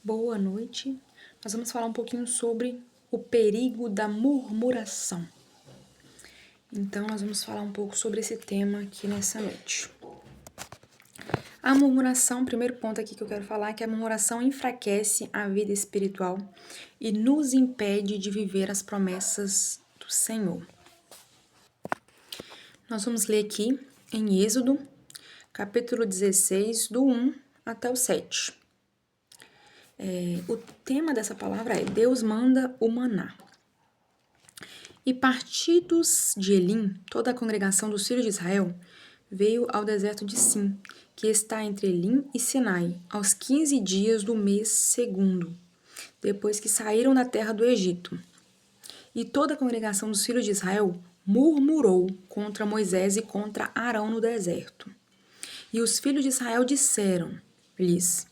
Boa noite. Nós vamos falar um pouquinho sobre o perigo da murmuração. Então, nós vamos falar um pouco sobre esse tema aqui nessa noite. A murmuração, primeiro ponto aqui que eu quero falar, é que a murmuração enfraquece a vida espiritual e nos impede de viver as promessas do Senhor. Nós vamos ler aqui em Êxodo, capítulo 16, do 1 até o 7. O tema dessa palavra é Deus manda o maná. E partidos de Elim, toda a congregação dos filhos de Israel, veio ao deserto de Sim, que está entre Elim e Sinai, aos 15 dias do mês segundo, depois que saíram da terra do Egito. E toda a congregação dos filhos de Israel murmurou contra Moisés e contra Arão no deserto. E os filhos de Israel disseram-lhes: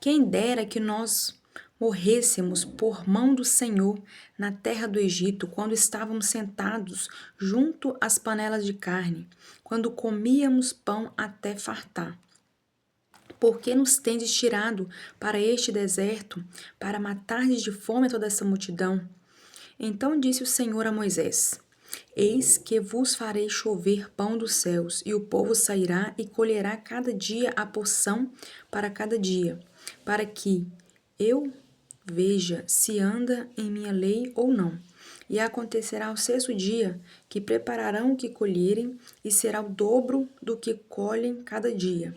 Quem dera que nós morrêssemos por mão do Senhor na terra do Egito, quando estávamos sentados junto às panelas de carne, quando comíamos pão até fartar. Por que nos tendes tirado para este deserto, para matardes de fome toda essa multidão? Então disse o Senhor a Moisés: Eis que vos farei chover pão dos céus, e o povo sairá e colherá cada dia a porção para cada dia, para que eu veja se anda em minha lei ou não. E acontecerá ao sexto dia que prepararão o que colherem, e será o dobro do que colhem cada dia.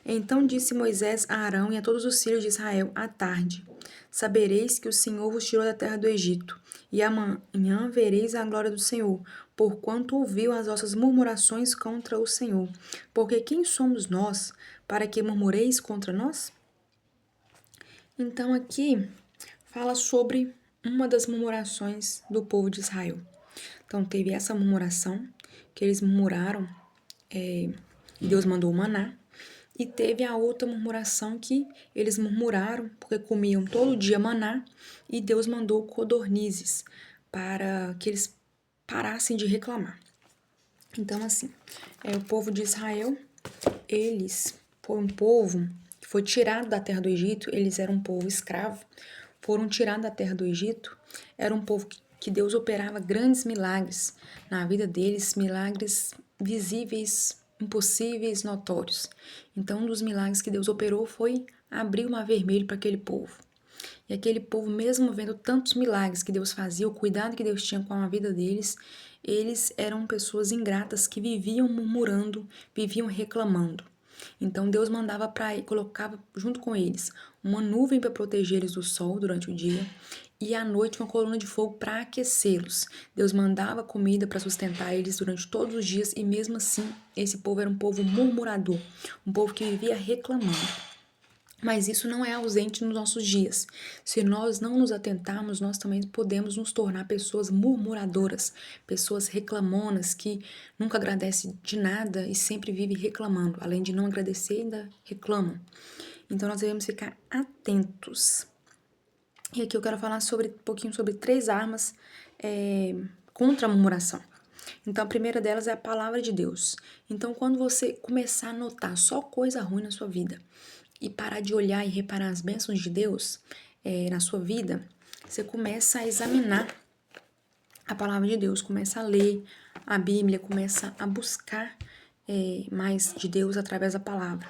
Então disse Moisés a Arão e a todos os filhos de Israel à tarde: Sabereis que o Senhor vos tirou da terra do Egito, e amanhã vereis a glória do Senhor, porquanto ouviu as vossas murmurações contra o Senhor. Porque quem somos nós, para que murmureis contra nós? Então aqui fala sobre uma das murmurações do povo de Israel. Então teve essa murmuração, que eles murmuraram, e Deus mandou o maná. E teve a outra murmuração que eles murmuraram porque comiam todo dia maná e Deus mandou codornizes para que eles parassem de reclamar. Então, assim, o povo de Israel, eles foram um povo que foi tirado da terra do Egito, eles eram um povo escravo, foram tirados da terra do Egito, era um povo que Deus operava grandes milagres na vida deles, milagres visíveis, impossíveis, notórios. Então, um dos milagres que Deus operou foi abrir o mar vermelho para aquele povo. E aquele povo, mesmo vendo tantos milagres que Deus fazia, o cuidado que Deus tinha com a vida deles, eles eram pessoas ingratas que viviam murmurando, viviam reclamando. Então Deus mandava para colocava junto com eles uma nuvem para proteger eles do sol durante o dia e à noite uma coluna de fogo para aquecê-los. Deus mandava comida para sustentar eles durante todos os dias e mesmo assim esse povo era um povo murmurador, um povo que vivia reclamando. Mas isso não é ausente nos nossos dias. Se nós não nos atentarmos, nós também podemos nos tornar pessoas murmuradoras, pessoas reclamonas que nunca agradecem de nada e sempre vivem reclamando. Além de não agradecer, ainda reclamam. Então nós devemos ficar atentos. E aqui eu quero falar um pouquinho sobre 3 armas contra a murmuração. Então a primeira delas é a palavra de Deus. Então quando você começar a notar só coisa ruim na sua vida, e parar de olhar e reparar as bênçãos de Deus na sua vida, você começa a examinar a palavra de Deus, começa a ler a Bíblia, começa a buscar mais de Deus através da palavra.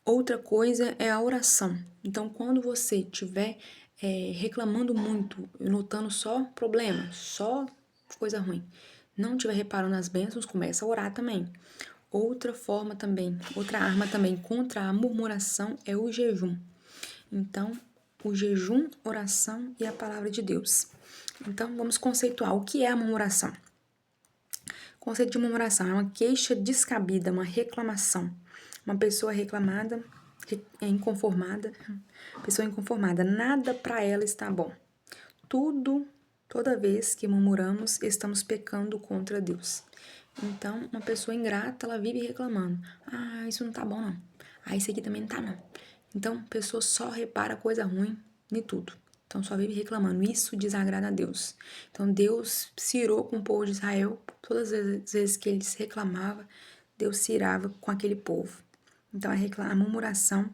Outra coisa é a oração. Então, quando você estiver reclamando muito, notando só problema, só coisa ruim, não estiver reparando as bênçãos, começa a orar também. Outra arma também contra a murmuração é o jejum. Então, o jejum, oração e a palavra de Deus. Então, vamos conceituar o que é a murmuração. O conceito de murmuração é uma queixa descabida, uma reclamação. Uma pessoa reclamada, inconformada, nada para ela está bom. Toda vez que murmuramos, estamos pecando contra Deus. Então, uma pessoa ingrata, ela vive reclamando. Ah, isso não tá bom, não. Ah, isso aqui também não tá, não. Então, a pessoa só repara coisa ruim em tudo. Então, só vive reclamando. Isso desagrada a Deus. Então, Deus se irou com o povo de Israel. Todas as vezes que eles reclamavam, Deus se irava com aquele povo. Então, a murmuração,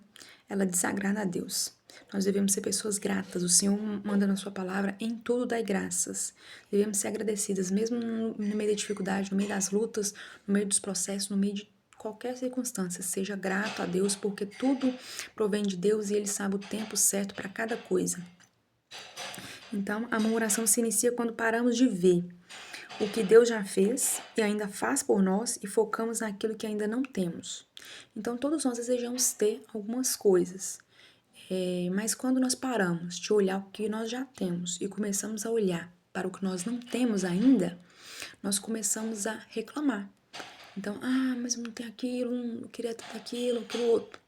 ela desagrada a Deus. Nós devemos ser pessoas gratas. O Senhor manda na sua palavra, em tudo dai graças. Devemos ser agradecidas, mesmo no meio da dificuldade, no meio das lutas, no meio dos processos, no meio de qualquer circunstância. Seja grato a Deus, porque tudo provém de Deus e Ele sabe o tempo certo para cada coisa. Então, a murmuração se inicia quando paramos de ver o que Deus já fez e ainda faz por nós e focamos naquilo que ainda não temos. Então, todos nós desejamos ter algumas coisas, mas quando nós paramos de olhar o que nós já temos e começamos a olhar para o que nós não temos ainda, nós começamos a reclamar. Então, mas eu não tenho aquilo, eu queria ter aquilo outro.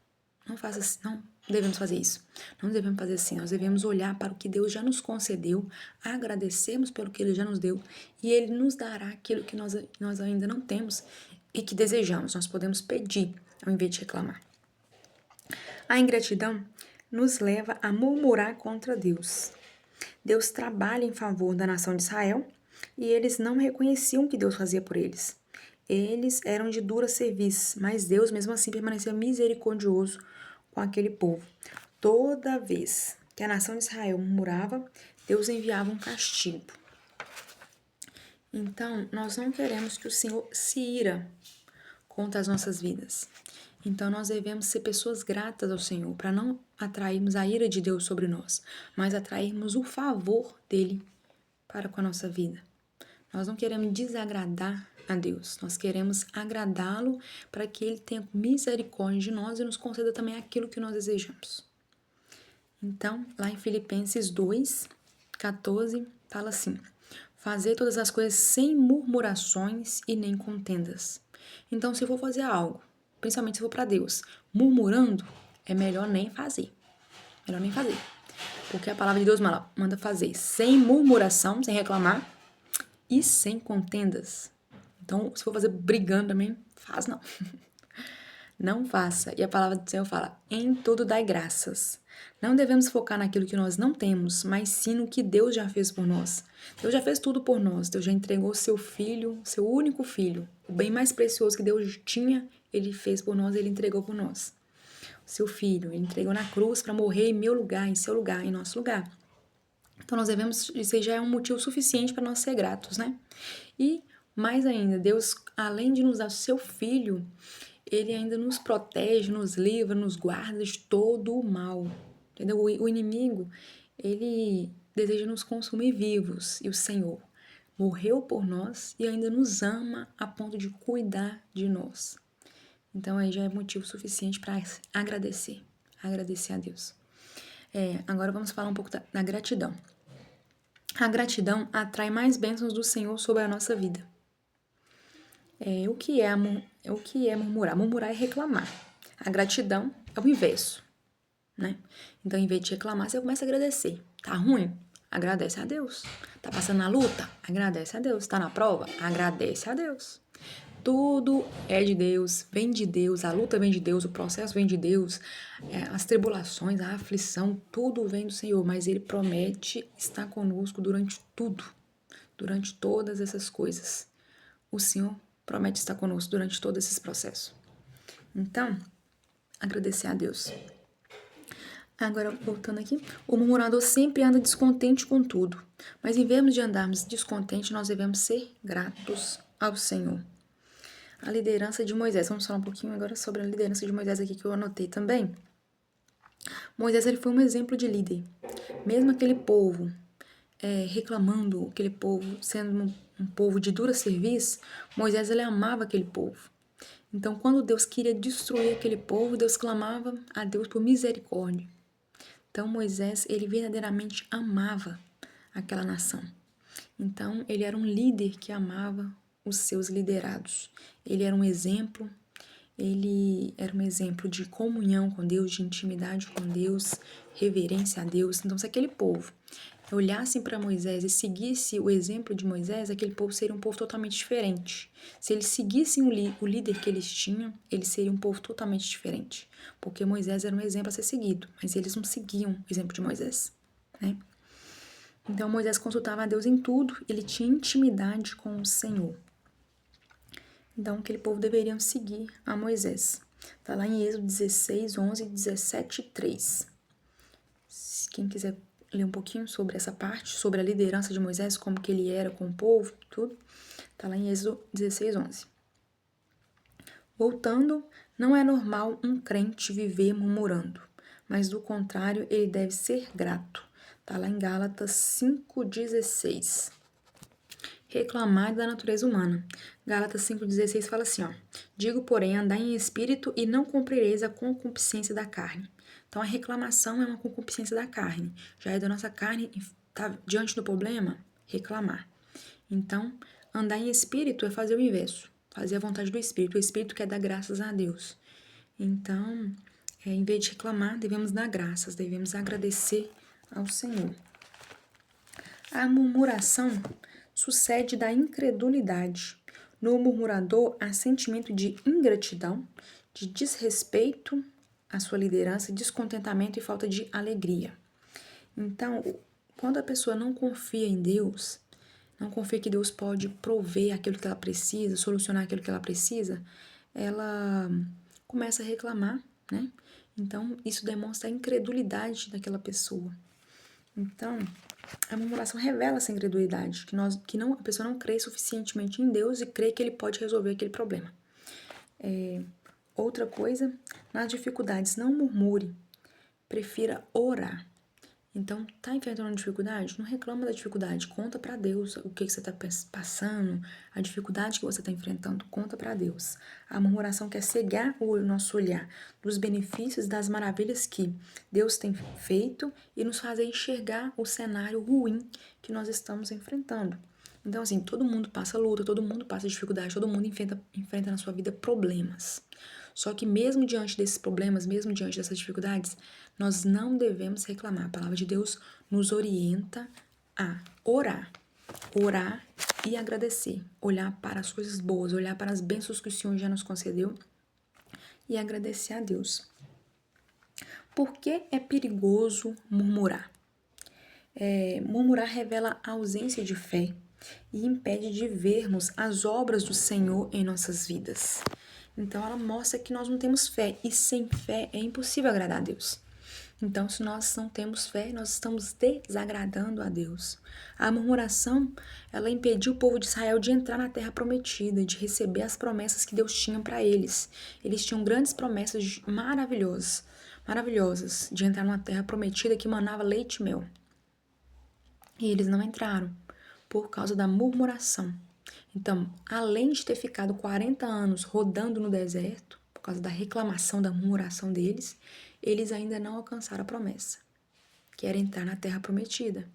Não faça assim, não devemos fazer isso. Não devemos fazer assim. Nós devemos olhar para o que Deus já nos concedeu, agradecermos pelo que Ele já nos deu e Ele nos dará aquilo que nós ainda não temos e que desejamos. Nós podemos pedir ao invés de reclamar. A ingratidão nos leva a murmurar contra Deus. Deus trabalha em favor da nação de Israel e eles não reconheciam o que Deus fazia por eles. Eles eram de dura serviço, mas Deus mesmo assim permanecia misericordioso com aquele povo. Toda vez que a nação de Israel murmurava, Deus enviava um castigo. Então, nós não queremos que o Senhor se ira contra as nossas vidas. Então, nós devemos ser pessoas gratas ao Senhor, para não atrairmos a ira de Deus sobre nós, mas atrairmos o favor dele para com a nossa vida. Nós não queremos desagradar a Deus, nós queremos agradá-lo para que ele tenha misericórdia de nós e nos conceda também aquilo que nós desejamos. Então, lá em Filipenses 2:14, fala assim: fazer todas as coisas sem murmurações e nem contendas. Então, se eu for fazer algo, principalmente se for para Deus, murmurando, é melhor nem fazer. Melhor nem fazer. Porque a palavra de Deus manda fazer sem murmuração, sem reclamar e sem contendas. Então, se for fazer brigando também, faz não. Não faça. E a palavra do Senhor fala, em tudo dai graças. Não devemos focar naquilo que nós não temos, mas sim no que Deus já fez por nós. Deus já fez tudo por nós. Deus já entregou seu filho, seu único filho. O bem mais precioso que Deus tinha, ele fez por nós, ele entregou por nós. O seu filho, ele entregou na cruz para morrer em meu lugar, em seu lugar, em nosso lugar. Então, nós devemos, isso já é um motivo suficiente para nós ser gratos, né? E, mais ainda, Deus, além de nos dar o seu filho, ele ainda nos protege, nos livra, nos guarda de todo o mal, entendeu? O inimigo, ele deseja nos consumir vivos, e o Senhor morreu por nós e ainda nos ama a ponto de cuidar de nós. Então, aí já é motivo suficiente para agradecer a Deus. Agora vamos falar um pouco da gratidão. A gratidão atrai mais bênçãos do Senhor sobre a nossa vida. O que é murmurar? Murmurar é reclamar. A gratidão é o inverso, né? Então, em vez de reclamar, você começa a agradecer. Tá ruim? Agradece a Deus. Tá passando na luta? Agradece a Deus. Tá na prova? Agradece a Deus. Tudo é de Deus, vem de Deus, a luta vem de Deus, o processo vem de Deus, as tribulações, a aflição, tudo vem do Senhor, mas Ele promete estar conosco durante tudo, durante todas essas coisas. O Senhor promete estar conosco durante todos esses processos. Então, agradecer a Deus. Agora, voltando aqui, o murmurador sempre anda descontente com tudo, mas em vez de andarmos descontentes, nós devemos ser gratos ao Senhor. A liderança de Moisés. Vamos falar um pouquinho agora sobre a liderança de Moisés aqui que eu anotei também. Moisés, ele foi um exemplo de líder. Mesmo aquele povo reclamando, aquele povo sendo um povo de dura serviço, Moisés, ele amava aquele povo. Então, quando Deus queria destruir aquele povo, Deus clamava a Deus por misericórdia. Então, Moisés, ele verdadeiramente amava aquela nação. Então, ele era um líder que amava os seus liderados. Ele era um exemplo de comunhão com Deus, de intimidade com Deus, reverência a Deus. Então, se aquele povo olhassem para Moisés e seguisse o exemplo de Moisés, aquele povo seria um povo totalmente diferente. Se eles seguissem o líder que eles tinham, eles seriam um povo totalmente diferente. Porque Moisés era um exemplo a ser seguido, mas eles não seguiam o exemplo de Moisés, né? Então, Moisés consultava a Deus em tudo, ele tinha intimidade com o Senhor. Então, aquele povo deveria seguir a Moisés. Está lá em Êxodo 16, 11, 17 e 3. Quem quiser ler um pouquinho sobre essa parte, sobre a liderança de Moisés, como que ele era com o povo, tudo, tá lá em Êxodo 16:11. Voltando, não é normal um crente viver murmurando, mas do contrário, ele deve ser grato. Tá lá em Gálatas 5:16. Reclamar da natureza humana. Gálatas 5:16 fala assim, ó: digo, porém, andai em espírito e não cumprireis a concupiscência da carne. Então, a reclamação é uma concupiscência da carne. Já é da nossa carne, tá diante do problema, reclamar. Então, andar em espírito é fazer o inverso, fazer a vontade do espírito. O espírito quer dar graças a Deus. Então, em vez de reclamar, devemos dar graças, devemos agradecer ao Senhor. A murmuração sucede da incredulidade. No murmurador há sentimento de ingratidão, de desrespeito à sua liderança, descontentamento e falta de alegria. Então, quando a pessoa não confia em Deus, não confia que Deus pode prover aquilo que ela precisa, solucionar aquilo que ela precisa, ela começa a reclamar, né? Então, isso demonstra a incredulidade daquela pessoa. Então, a murmuração revela essa incredulidade, a pessoa não crê suficientemente em Deus e crê que Ele pode resolver aquele problema. Outra coisa, nas dificuldades, não murmure, prefira orar. Então, tá enfrentando uma dificuldade? Não reclama da dificuldade, conta pra Deus o que você tá passando, a dificuldade que você tá enfrentando, conta pra Deus. A murmuração quer cegar o nosso olhar dos benefícios, das maravilhas que Deus tem feito e nos fazer enxergar o cenário ruim que nós estamos enfrentando. Então, assim, todo mundo passa luta, todo mundo passa dificuldade, todo mundo enfrenta na sua vida problemas. Só que mesmo diante desses problemas, mesmo diante dessas dificuldades, nós não devemos reclamar. A palavra de Deus nos orienta a orar. Orar e agradecer. Olhar para as coisas boas, olhar para as bênçãos que o Senhor já nos concedeu e agradecer a Deus. Por que é perigoso murmurar? Murmurar revela a ausência de fé e impede de vermos as obras do Senhor em nossas vidas. Então, ela mostra que nós não temos fé, e sem fé é impossível agradar a Deus. Então, se nós não temos fé, nós estamos desagradando a Deus. A murmuração, ela impediu o povo de Israel de entrar na terra prometida, de receber as promessas que Deus tinha para eles. Eles tinham grandes promessas maravilhosas, de entrar numa terra prometida que manava leite e mel. E eles não entraram, por causa da murmuração. Então, além de ter ficado 40 anos rodando no deserto, por causa da reclamação, da murmuração deles, eles ainda não alcançaram a promessa, que era entrar na terra prometida.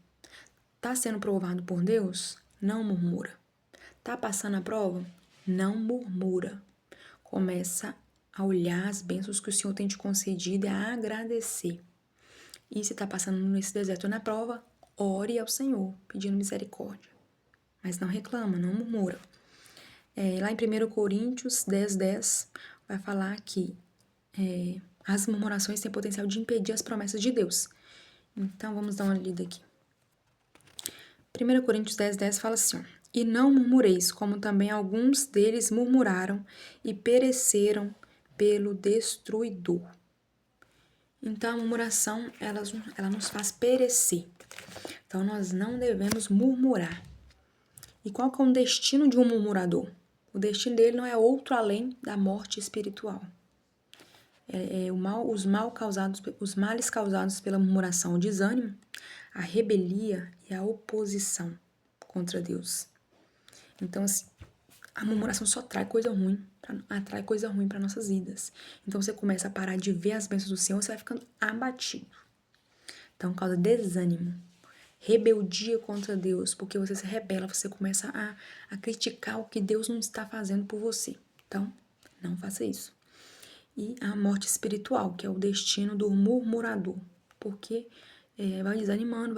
Tá sendo provado por Deus? Não murmura. Tá passando a prova? Não murmura. Começa a olhar as bênçãos que o Senhor tem te concedido e a agradecer. E se tá passando nesse deserto ou na prova, ore ao Senhor, pedindo misericórdia. Mas não reclama, não murmura. Lá em 1 Coríntios 10:10, vai falar que as murmurações têm potencial de impedir as promessas de Deus. Então, vamos dar uma lida aqui. 1 Coríntios 10:10 fala assim, ó: e não murmureis, como também alguns deles murmuraram e pereceram pelo destruidor. Então, a murmuração, ela nos faz perecer. Então, nós não devemos murmurar. E qual que é o destino de um murmurador? O destino dele não é outro além da morte espiritual. Os males causados pela murmuração, o desânimo, a rebelia e a oposição contra Deus. Então, assim, a murmuração só atrai coisa ruim para nossas vidas. Então, você começa a parar de ver as bênçãos do Senhor, você vai ficando abatido. Então, causa desânimo, rebeldia contra Deus, porque você se rebela, você começa a criticar o que Deus não está fazendo por você. Então, não faça isso. E a morte espiritual, que é o destino do murmurador, porque vai desanimando,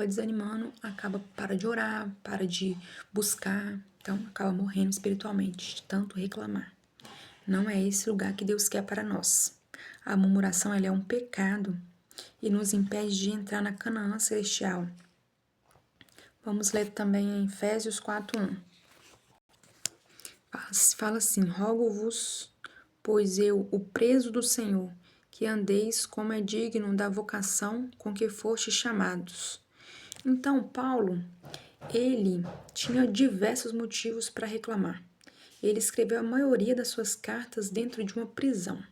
para de orar, para de buscar, então acaba morrendo espiritualmente, de tanto reclamar. Não é esse lugar que Deus quer para nós. A murmuração, ela é um pecado e nos impede de entrar na Canaã celestial. Vamos ler também em Efésios 4:1. Fala assim: rogo-vos, pois eu, o preso do Senhor, que andeis como é digno da vocação com que fostes chamados. Então, Paulo, ele tinha diversos motivos para reclamar. Ele escreveu a maioria das suas cartas dentro de uma prisão.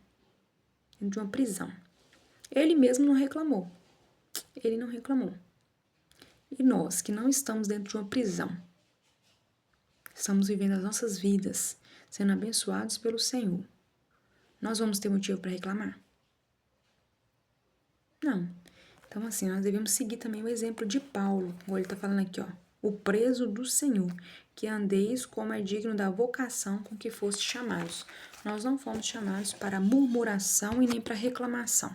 Ele mesmo não reclamou. Ele não reclamou. E nós, que não estamos dentro de uma prisão, estamos vivendo as nossas vidas, sendo abençoados pelo Senhor, nós vamos ter motivo para reclamar? Não. Então, assim, nós devemos seguir também o exemplo de Paulo, como ele está falando aqui, ó. O preso do Senhor, que andeis como é digno da vocação com que foste chamados. Nós não fomos chamados para murmuração e nem para reclamação.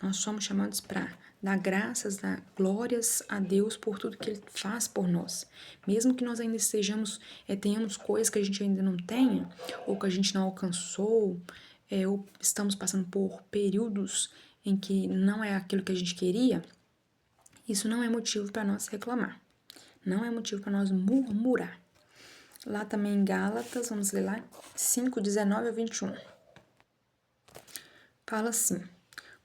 Nós somos chamados para dar graças, dar glórias a Deus por tudo que Ele faz por nós. Mesmo que nós ainda tenhamos coisas que a gente ainda não tenha, ou que a gente não alcançou, ou estamos passando por períodos em que não é aquilo que a gente queria, isso não é motivo para nós reclamar. Não é motivo para nós murmurar. Lá também em Gálatas, vamos ler lá, 5, 19 a 21. Fala assim: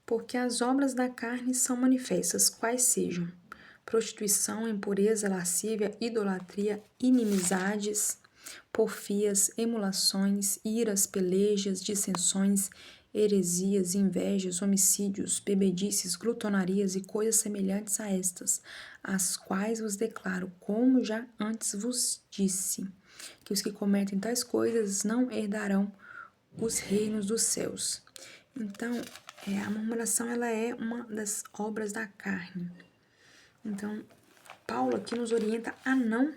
porque as obras da carne são manifestas, quais sejam prostituição, impureza, lascívia, idolatria, inimizades, porfias, emulações, iras, pelejas, dissensões, heresias, invejas, homicídios, bebedices, glutonarias e coisas semelhantes a estas, as quais vos declaro, como já antes vos disse, que os que cometem tais coisas não herdarão os reinos dos céus. Então, a murmuração ela é uma das obras da carne. Então, Paulo aqui nos orienta a não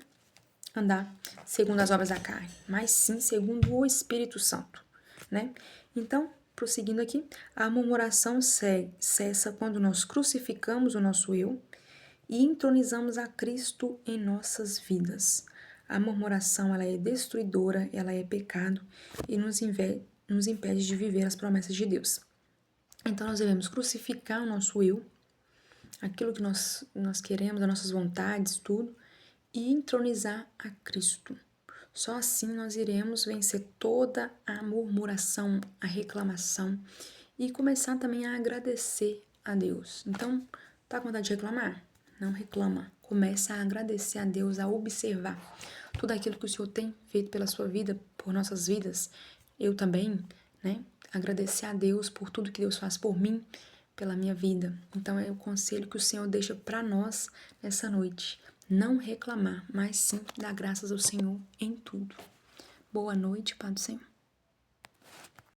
andar segundo as obras da carne, mas sim segundo o Espírito Santo, né? Então, prosseguindo aqui, a murmuração cessa quando nós crucificamos o nosso eu e entronizamos a Cristo em nossas vidas. A murmuração ela é destruidora, ela é pecado e nos impede de viver as promessas de Deus. Então, nós devemos crucificar o nosso eu, aquilo que nós queremos, as nossas vontades, tudo, e entronizar a Cristo. Só assim nós iremos vencer toda a murmuração, a reclamação e começar também a agradecer a Deus. Então, tá com vontade de reclamar? Não reclama. Começa a agradecer a Deus, a observar tudo aquilo que o Senhor tem feito pela sua vida, por nossas vidas. Eu também, né? Agradecer a Deus por tudo que Deus faz por mim, pela minha vida. Então, é o conselho que o Senhor deixa para nós nessa noite. Não reclamar, mas sim dar graças ao Senhor em tudo. Boa noite, Pai do Senhor.